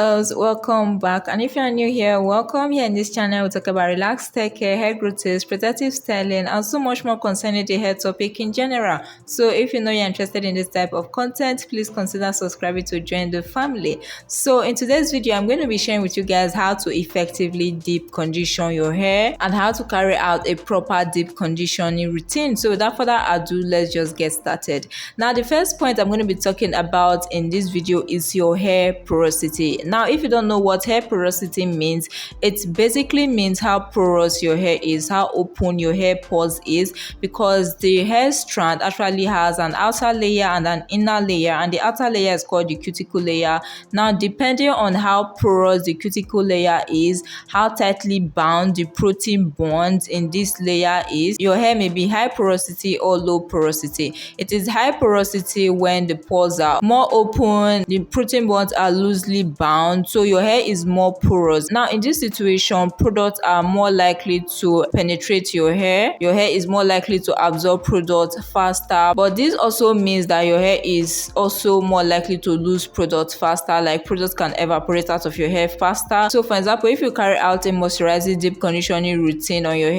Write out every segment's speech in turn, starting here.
girls, welcome back. And if you're new here, welcome. Here in this channel we talk about relaxed hair care, hair growth tips, protective styling, and so much more concerning the hair topic in general. So if you know you're interested in this type of content, please consider subscribing to join the family. So in today's video, I'm going to be sharing with you guys how to effectively deep condition your hair and how to carry out a proper deep conditioning routine. So without further ado, let's just get started. Now the first point I'm going to be talking about in this video is your hair porosity. Now if you don't know what hair porosity means, it basically means how porous your hair is, how open your hair pores is, because the hair strand actually has an outer layer and an inner layer, and the outer layer is called the cuticle layer. Now depending on how porous the cuticle layer is, how tightly bound the protein bonds in this layer is, your hair may be high porosity or low porosity. It is high porosity when the pores are more open, the protein bonds are loosely bound, so your hair is more porous. Now in this situation, products are more likely to penetrate your hair. Your hair is more likely to absorb products faster, but this also means that your hair is also more likely to lose products faster, like products can evaporate out of your hair faster. So for example, if you carry out a moisturizing deep conditioning routine on your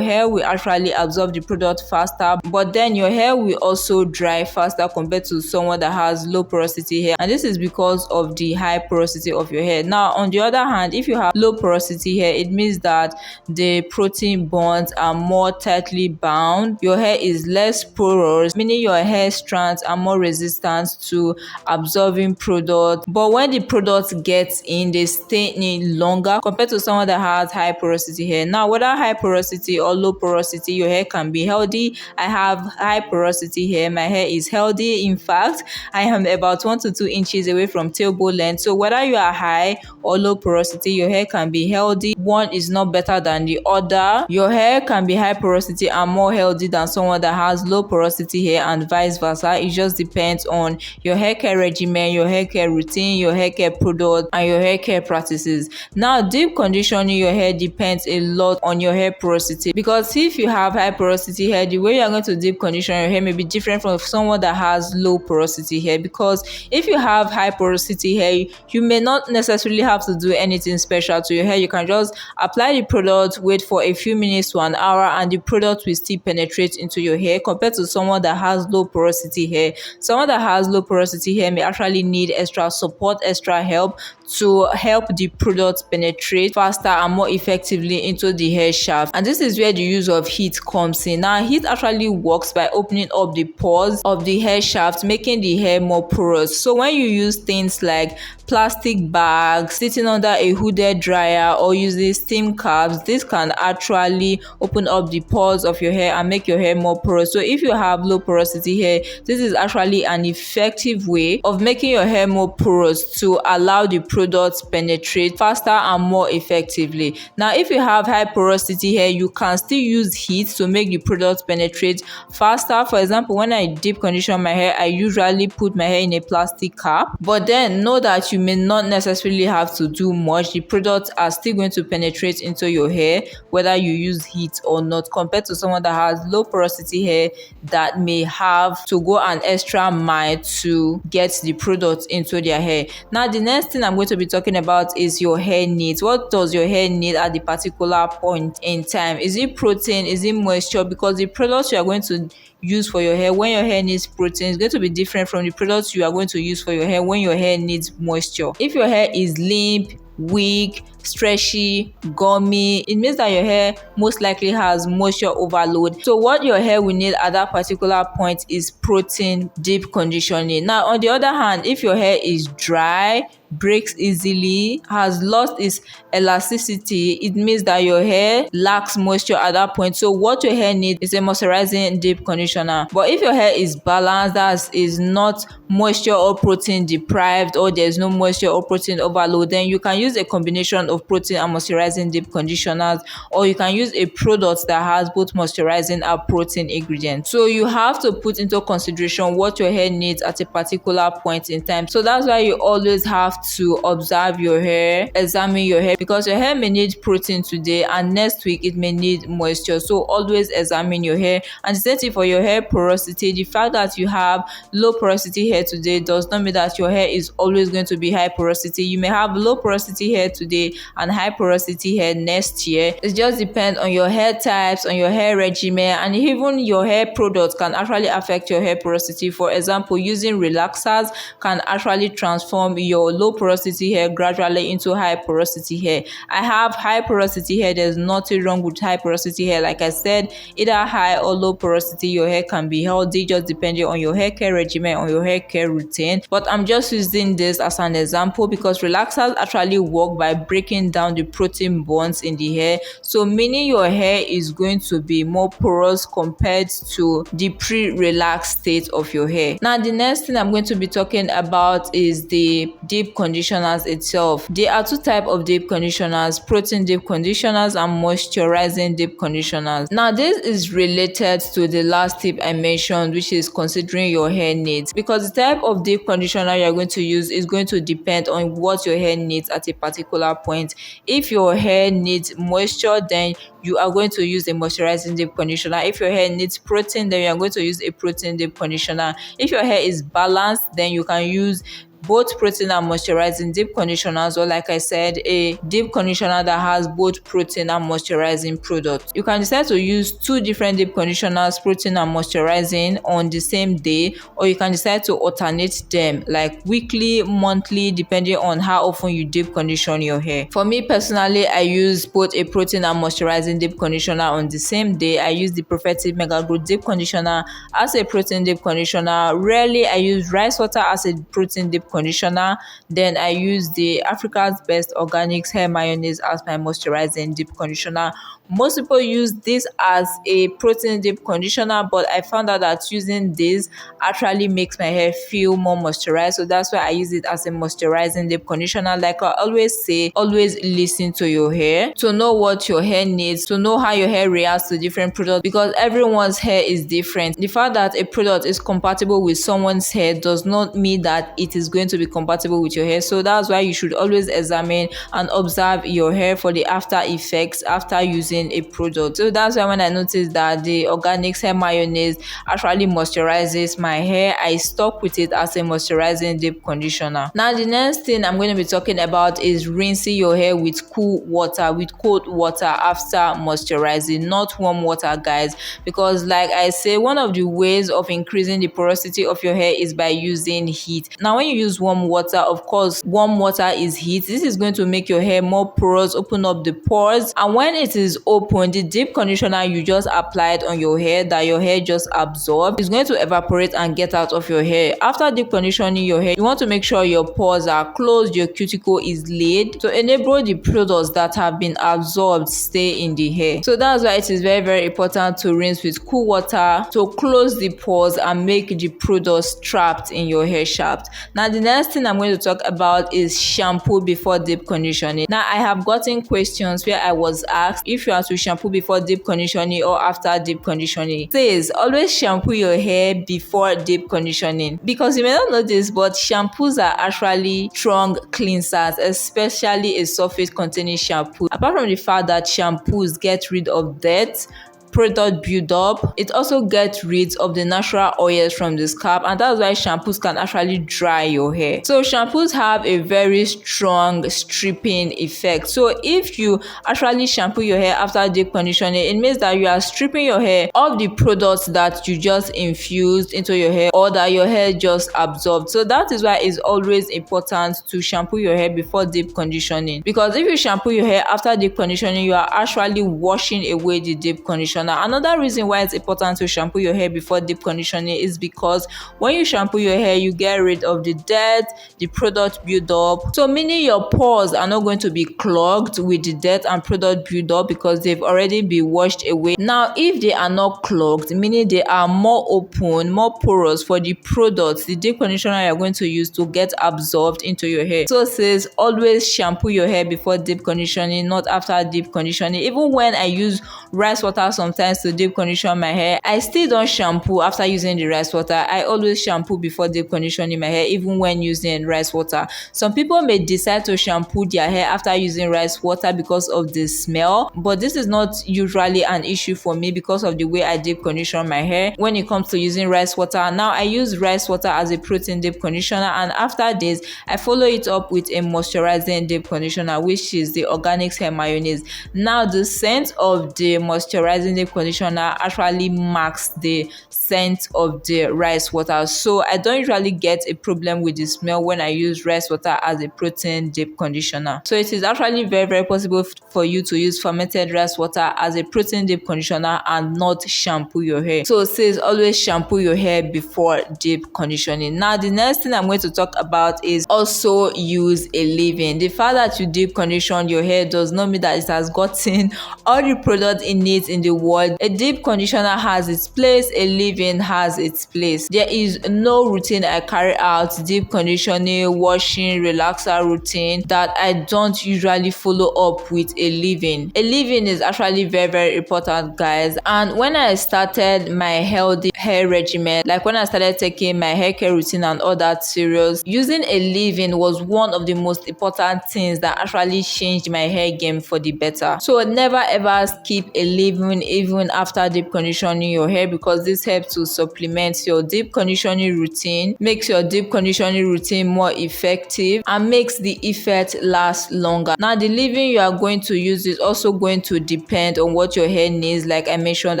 hair will actually absorb the product faster, but then your hair will also dry faster compared to someone that has low porosity hair, and this is because of the high porosity of your hair. Now on the other hand, if you have low porosity hair, it means that the protein bonds are more tightly bound. Your hair is less porous, meaning your hair strands are more resistant to absorbing product, but when the product gets in, they stay in longer compared to someone that has high porosity hair. Now whether high porosity or low porosity, your hair can be healthy. I have high porosity hair, my hair is healthy. In fact, I am about 1 to 2 inches away from tailbone length. So whether you are high or low porosity, your hair can be healthy. One is not better than the other. Your hair can be high porosity and more healthy than someone that has low porosity hair, and vice versa. It just depends on your hair care regimen, your hair care routine, your hair care product, and your hair care practices. Now deep conditioning your hair depends a lot on your hair porosity, because if you have high porosity hair, the way you are going to deep condition your hair may be different from someone that has low porosity hair. Because if you have high porosity hair, you may not necessarily have to do anything special to your hair. You can just apply the product, wait for a few minutes to an hour, and the product will still penetrate into your hair, compared to someone that has low porosity hair. Someone that has low porosity hair may actually need extra support, extra help to help the product penetrate faster and more effectively into the hair shaft. And this is where the use of heat comes in. Now heat actually works by opening up the pores of the hair shaft, making the hair more porous. So when you use things like plastic bags, sitting under a hooded dryer, or using steam caps, this can actually open up the pores of your hair and make your hair more porous. So if you have low porosity hair, this is actually an effective way of making your hair more porous to allow the products penetrate faster and more effectively. Now if you have high porosity hair, you can still use heat to make the product penetrate faster. For example, when I deep condition my hair, I usually put my hair in a plastic cap, but then know that you may not necessarily have to do much. The products are still going to penetrate into your hair whether you use heat or not, compared to someone that has low porosity hair that may have to go an extra mile to get the product into their hair. Now the next thing I'm going to be talking about is your hair needs. What does your hair need at the particular point in time? Is it protein? Is it moisture? Because the products you are going to use for your hair when your hair needs protein is going to be different from the products you are going to use for your hair when your hair needs moisture. If your hair is limp, weak, stretchy, gummy, it means that your hair most likely has moisture overload. So what your hair will need at that particular point is protein deep conditioning. Now on the other hand, if your hair is dry, breaks easily, has lost its elasticity, it means that your hair lacks moisture at that point. So what your hair needs is a moisturizing deep conditioner. But if your hair is balanced, that is not moisture or protein deprived, or there's no moisture or protein overload, then you can use a combination of protein and moisturizing deep conditioners, or you can use a product that has both moisturizing and protein ingredients. So you have to put into consideration what your hair needs at a particular point in time. So that's why you always have to observe your hair, examine your hair, because your hair may need protein today and next week it may need moisture. So always examine your hair. And the same thing for your hair porosity. The fact that you have low porosity hair today does not mean that your hair is always going to be high porosity. You may have low porosity hair today and high porosity hair next year. It just depends on your hair types, on your hair regimen, and even your hair products can actually affect your hair porosity. For example, using relaxers can actually transform your low porosity hair gradually into high porosity hair. I have high porosity hair. There's nothing wrong with high porosity hair. Like I said, either high or low porosity, your hair can be healthy, just depending on your hair care regimen, on your hair care routine. But I'm just using this as an example because relaxers actually work by breaking down the protein bonds in the hair, so meaning your hair is going to be more porous compared to the pre-relaxed state of your hair. Now the next thing I'm going to be talking about is the deep conditioners itself. There are two types of deep conditioners: protein deep conditioners and moisturizing deep conditioners. Now this is related to the last tip I mentioned, which is considering your hair needs, because the type of deep conditioner you're going to use is going to depend on what your hair needs at a particular point. If your hair needs moisture, then you are going to use a moisturizing deep conditioner. If your hair needs protein, then you are going to use a protein deep conditioner. If your hair is balanced, then you can use both protein and moisturizing deep conditioners, or like I said, a deep conditioner that has both protein and moisturizing products. You can decide to use two different deep conditioners, protein and moisturizing, on the same day, or you can decide to alternate them like weekly, monthly, depending on how often you deep condition your hair. For me personally, I use both a protein and moisturizing deep conditioner on the same day. I use the Profectiv Mega Growth deep conditioner as a protein deep conditioner. Rarely I use rice water as a protein deep conditioner. Then I use the Africa's Best Organics hair mayonnaise as my moisturizing deep conditioner. Most people use this as a protein deep conditioner, but I found out that using this actually makes my hair feel more moisturized, so that's why I use it as a moisturizing deep conditioner. Like I always say, always listen to your hair to know what your hair needs, to know how your hair reacts to different products, because everyone's hair is different. The fact that a product is compatible with someone's hair does not mean that it is going to be compatible with your hair. So that's why you should always examine and observe your hair for the after effects after using a product. So that's why when I noticed that the Organics hair mayonnaise actually moisturizes my hair, I stuck with it as a moisturizing deep conditioner. Now the next thing I'm going to be talking about is rinsing your hair with cool water, with cold water after moisturizing, not warm water, guys, because like I say, one of the ways of increasing the porosity of your hair is by using heat. Now when you use warm water, of course warm water is heat. This is going to make your hair more porous, open up the pores, and when it is open, the deep conditioner you just applied on your hair, that your hair just absorbed, is going to evaporate and get out of your hair. After deep conditioning your hair, you want to make sure your pores are closed, your cuticle is laid, to enable the products that have been absorbed stay in the hair. So that's why it is very, very important to rinse with cool water to close the pores and make the products trapped in your hair shaft. Now the next thing I'm going to talk about is shampoo before deep conditioning. Now I have gotten questions where I was asked if you are to shampoo before deep conditioning or after deep conditioning. It says always shampoo your hair before deep conditioning, because you may not know this, but shampoos are actually strong cleansers, especially a surface containing shampoo. Apart from the fact that shampoos get rid of dirt, product build up, it also gets rid of the natural oils from the scalp, and that's why shampoos can actually dry your hair. So shampoos have a very strong stripping effect. So if you actually shampoo your hair after deep conditioning, it means that you are stripping your hair of the products that you just infused into your hair or that your hair just absorbed. So that is why it's always important to shampoo your hair before deep conditioning, because if you shampoo your hair after deep conditioning, you are actually washing away the deep conditioner. Another reason why it's important to shampoo your hair before deep conditioning is because when you shampoo your hair, you get rid of the dirt, the product build up. So meaning your pores are not going to be clogged with the dirt and product build up because they've already been washed away. Now, if they are not clogged, meaning they are more open, more porous for the products, the deep conditioner you're going to use to get absorbed into your hair. So it says always shampoo your hair before deep conditioning, not after deep conditioning. Even when I use rice water sometimes, sometimes to deep condition my hair, I still don't shampoo after using the rice water. I always shampoo before deep conditioning my hair, even when using rice water. Some people may decide to shampoo their hair after using rice water because of the smell, but this is not usually an issue for me because of the way I deep condition my hair when it comes to using rice water. Now I use rice water as a protein deep conditioner, and after this I follow it up with a moisturizing deep conditioner, which is the Organics hair mayonnaise. Now the scent of the moisturizing deep conditioner actually marks the scent of the rice water, so I don't usually get a problem with the smell when I use rice water as a protein deep conditioner. So it is actually very possible for you to use fermented rice water as a protein deep conditioner and not shampoo your hair. So it says always shampoo your hair before deep conditioning. Now the next thing I'm going to talk about is also use a leave-in. The fact that you deep condition your hair does not mean that it has gotten all the product it needs in the world. A deep conditioner has its place, a leave-in has its place. There is no routine I carry out, deep conditioning, washing, relaxer routine, that I don't usually follow up with a leave-in. A leave-in is actually very important, guys. And when I started my healthy hair regimen, like when I started taking my hair care routine and all that serious, using a leave-in was one of the most important things that actually changed my hair game for the better. So never ever skip a leave-in even after deep conditioning your hair, because this helps to supplement your deep conditioning routine, makes your deep conditioning routine more effective, and makes the effect last longer. Now the leave-in you are going to use is also going to depend on what your hair needs. Like I mentioned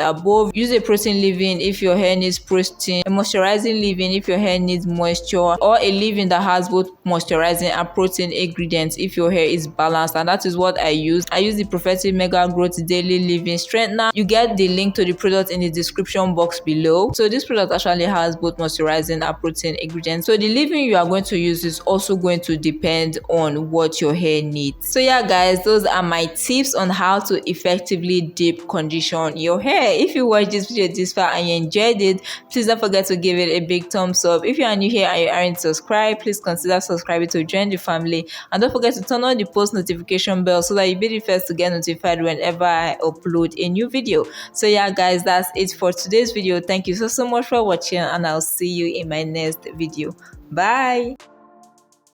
above, use a protein leave-in if your hair needs protein, a moisturizing leave-in if your hair needs moisture, or a leave-in that has both moisturizing and protein ingredients if your hair is balanced. And that is what I use. I use the Profectiv Mega Growth Daily Leave-In Straightener. You get the link to the product in the description box below. So this product actually has both moisturizing and protein ingredients. So the leave-in you are going to use is also going to depend on what your hair needs. So yeah guys, those are my tips on how to effectively deep condition your hair. If you watched this video this far and you enjoyed it, please don't forget to give it a big thumbs up. If you are new here and you aren't subscribed, please consider subscribing to join the family, and don't forget to turn on the post notification bell so that you'll be the first to get notified whenever I upload a new video. So yeah guys, that's it for today's video. Thank you so much for watching, and I'll see you in my next video. Bye.